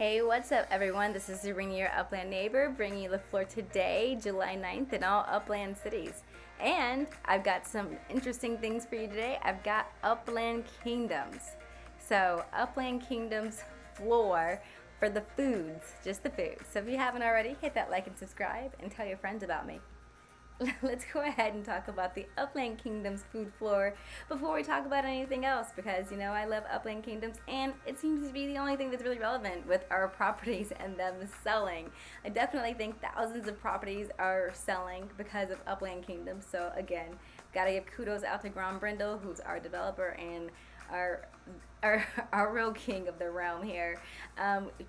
Hey, what's up, everyone? This is Zarina, your Upland neighbor, bringing you the floor today, July 9th, in all Upland cities. And I've got some interesting things for you today. I've got Upland Kingdoms. So, Upland Kingdoms floor for the foods, just the foods. So, if you haven't already, hit that like and subscribe and tell your friends about me. Let's go ahead and talk about the Upland Kingdoms food floor before we talk about anything else, because I love Upland Kingdoms and it seems to be the only thing that's really relevant with our properties and them selling. I definitely think thousands of properties are selling because of Upland Kingdoms. So again, gotta give kudos out to Grom Brindle, who's our developer and our our real king of the realm here,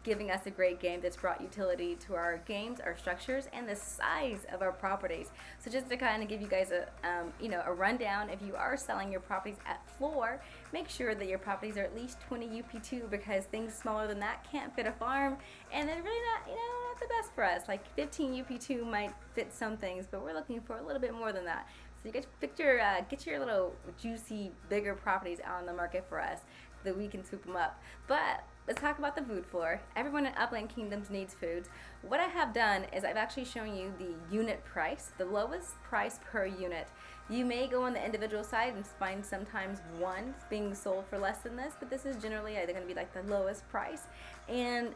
giving us a great game that's brought utility to our games, our structures, and the size of our properties. So just to kind of give you guys a rundown, if you are selling your properties at floor, make sure that your properties are at least 20 UP2, because things smaller than that can't fit a farm, and they're really not the best for us. Like 15 UP2 might fit some things, but we're looking for a little bit more than that. So you guys get your little juicy, bigger properties out on the market for us, so that we can swoop them up. But let's talk about the food floor. Everyone in Upland Kingdoms needs foods. What I have done is I've actually shown you the unit price, the lowest price per unit. You may go on the individual side and find sometimes one being sold for less than this, but this is generally either going to be like the lowest price. And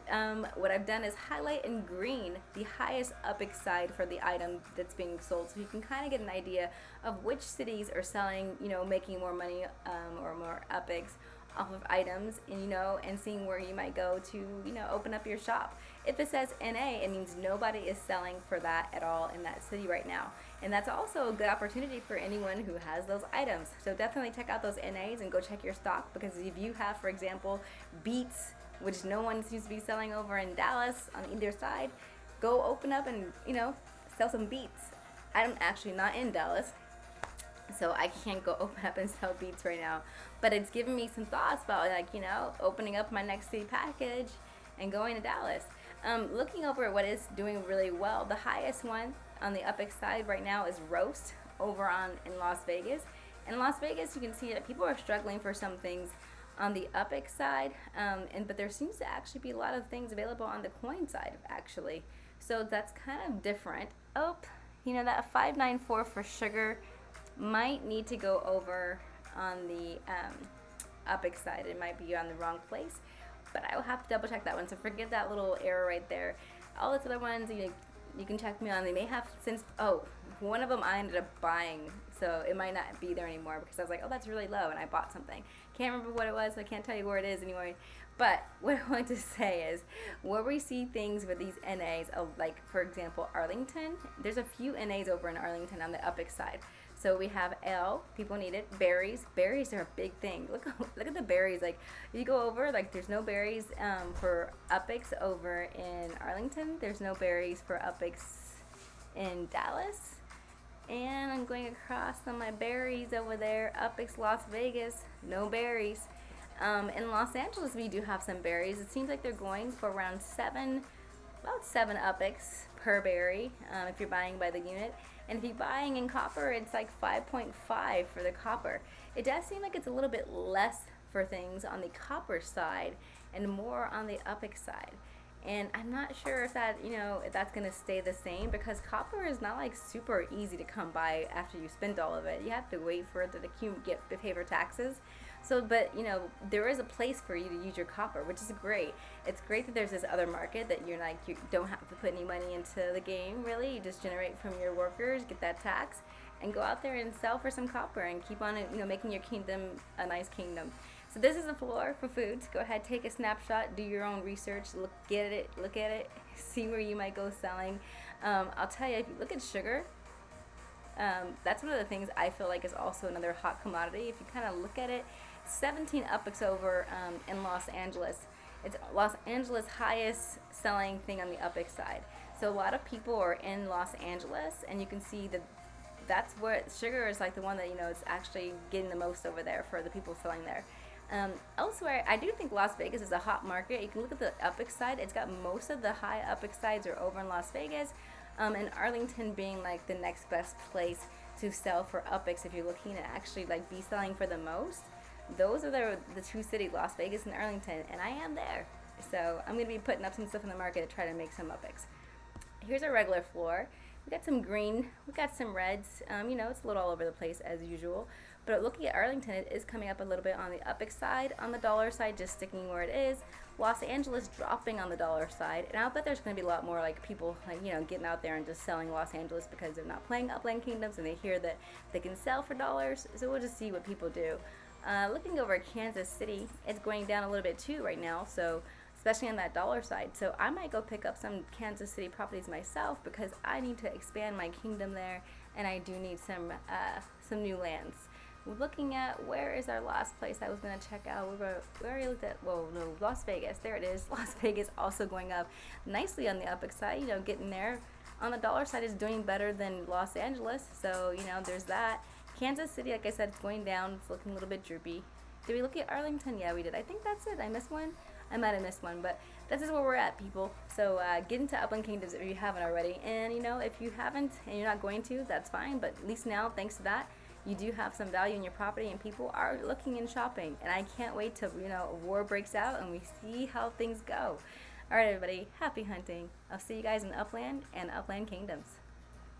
what I've done is highlight in green the highest UPX side for the item that's being sold, so you can kind of get an idea of which cities are selling, making more money or more UPX off of items, and seeing where you might go to, open up your shop. If it says NA, it means nobody is selling for that at all in that city right now. And that's also a good opportunity for anyone who has those items. So definitely check out those NAs and go check your stock, because if you have, for example, beets, which no one seems to be selling over in Dallas on either side, go open up and, sell some beets. I'm actually not in Dallas, so I can't go open up and sell beets right now, but it's given me some thoughts about opening up my next city package and going to Dallas. Looking over at what is doing really well, the highest one on the UPX side right now is roast over in Las Vegas. In Las Vegas, you can see that people are struggling for some things on the UPX side, but there seems to actually be a lot of things available on the coin side actually. So that's kind of different. That 594 for sugar might need to go over on the UPX side. It might be on the wrong place, but I will have to double check that one. So forget that little error right there. All those other ones, you can check me on. They may have since, one of them I ended up buying, so it might not be there anymore, because I was like, oh, that's really low, and I bought something. Can't remember what it was, so I can't tell you where it is anymore. But what I want to say is, where we see things with these NAs, like for example Arlington, there's a few NAs over in Arlington on the UPX side. So we have L, people need it. Berries are a big thing. Look at the berries. Like if you go over, like there's no berries for UPX over in Arlington. There's no berries for UPX in Dallas. And I'm going across on my berries over there. UPX Las Vegas, no berries. In Los Angeles, we do have some berries. It seems like they're going for around about 7 UPX per berry if you're buying by the unit. And if you're buying in copper, it's like 5.5 for the copper. It does seem like it's a little bit less for things on the copper side and more on the UPX side. And I'm not sure if that, if that's going to stay the same, because copper is not like super easy to come by after you spend all of it. You have to wait for it to pay for taxes. So, but there is a place for you to use your copper, which is great. It's great that there's this other market that you don't have to put any money into the game, really. You just generate from your workers, get that tax, and go out there and sell for some copper and keep on making your kingdom a nice kingdom. So this is the floor for foods. Go ahead, take a snapshot, do your own research, look at it, see where you might go selling. I'll tell you, if you look at sugar, that's one of the things I feel like is also another hot commodity. If you kind of look at it, 17 UPX over in Los Angeles. It's Los Angeles' highest selling thing on the UPX side. So a lot of people are in Los Angeles, and you can see that that's where sugar is like the one that is actually getting the most over there for the people selling there. Elsewhere, I do think Las Vegas is a hot market. You can look at the UPX side. It's got most of the high UPX sides are over in Las Vegas, and Arlington being like the next best place to sell for UPX if you're looking to actually like be selling for the most. Those are the two cities, Las Vegas and Arlington, and I am there. So I'm going to be putting up some stuff in the market to try to make some up picks. Here's our regular floor. We got some green, we got some reds. You know, it's a little all over the place as usual. But looking at Arlington, it is coming up a little bit on the up side. On the dollar side, just sticking where it is. Los Angeles dropping on the dollar side. And I'll bet there's going to be a lot more like people, like, you know, getting out there and just selling Los Angeles because they're not playing Upland Kingdoms and they hear that they can sell for dollars. So we'll just see what people do. Looking over at Kansas City, it's going down a little bit too right now. So especially on that dollar side. So I might go pick up some Kansas City properties myself because I need to expand my kingdom there, and I do need some new lands. We're looking at, where is our last place I was going to check out? We already looked at, well, no, Las Vegas. There it is. Las Vegas also going up nicely on the up side, you know, getting there. On the dollar side is doing better than Los Angeles, so, you know, there's that. Kansas City, like I said, it's going down. It's looking a little bit droopy. Did we look at Arlington? Yeah, we did. I think that's it. I missed one. I might have missed one, but this is where we're at, people. So get into Upland Kingdoms if you haven't already. And, you know, if you haven't and you're not going to, that's fine. But at least now, thanks to that, you do have some value in your property and people are looking and shopping. And I can't wait till, you know, a war breaks out and we see how things go. All right, everybody. Happy hunting. I'll see you guys in Upland and Upland Kingdoms.